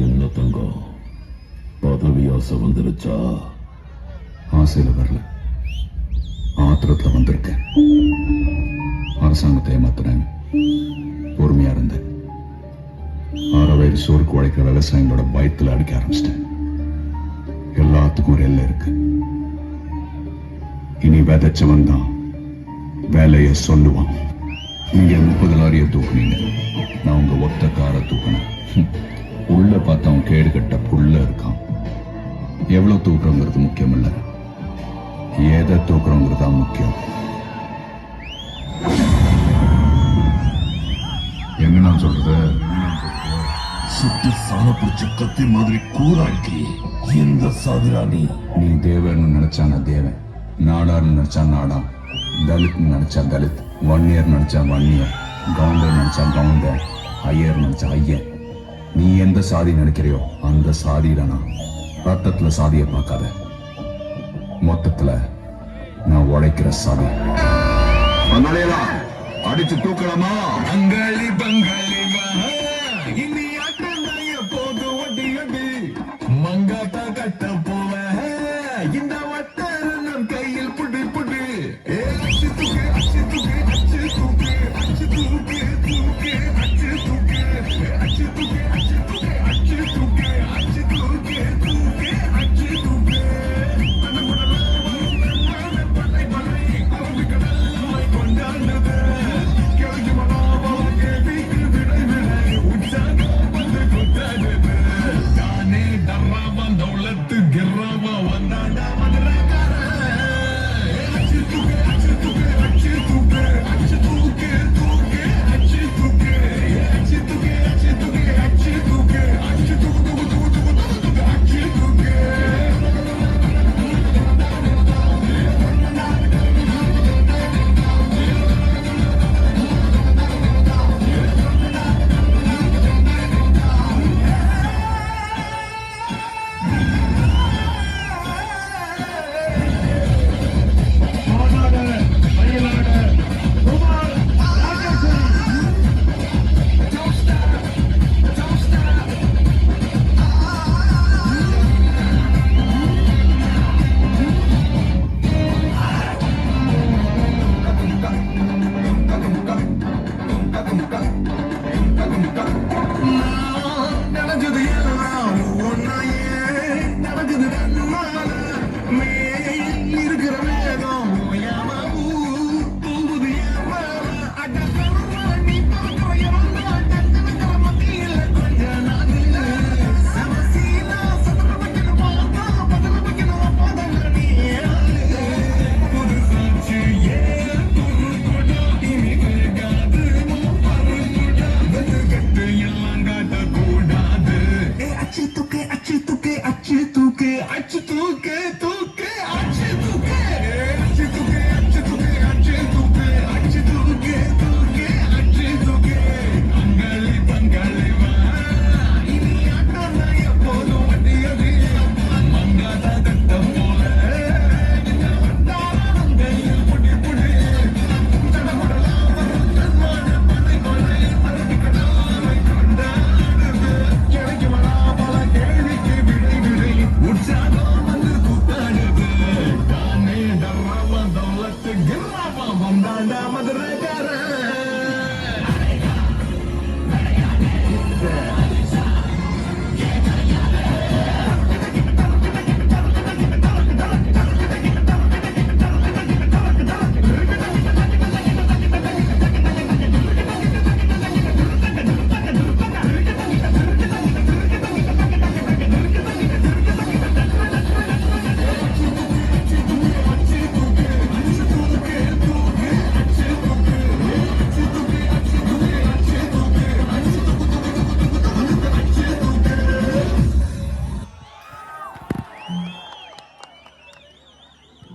என்ன தங்கம், பதவி ஆசை வந்துருச்சா? ஆசையில வரல, ஆத்திரத்துல வந்திருக்கேன். அரசாங்கத்தை ஏமாத்துறேன், பொறுமையா இருந்தேன். 6 வயது சோறுக்கு உழைக்கிற விவசாயிகளோட பயத்துல அடிக்க ஆரம்பிச்சிட்டேன். எல்லாத்துக்கும் ஒரு எல்லை இருக்கு. இனி விதைச்சவன் தான் வேலைய சொல்லுவான். நீங்க 30 லாரிய தூக்குனீங்க, நான் உங்க ஒத்த காரை தூக்கினேன். உள்ள பார்த்தா அவன் கேடு கட்ட புள்ள இருக்கான். எவ்வளவு தூக்குறோங்கிறது முக்கியம் இல்ல, எதை தூக்குறோங்கிறது தான் முக்கியம். என்ன நான் சொல்றது? சுட்டு சாண பிடிச்ச கத்தி மாதிரி கூறாக்கி இந்த சாதிராணி. நீ தேவன்னு நினைச்சா நான் தேவன், நாடார்னு நினைச்சா நாடா, தலித் நினைச்சா தலித், வன்னியர் நினைச்சா வன்னியர், கவுண்டர் நினைச்சா கவுண்டர், ஐயர் நினைச்சா ஐயர். நீ எந்த சாதி நினைக்கிறியோ அந்த சாதியில நான். ரத்தத்துல சாதியை பார்க்காத, மொத்தத்துல நான் உழைக்கிற சாதி. அடிச்சு தூக்கலாமா? பங்காளி பங்காளி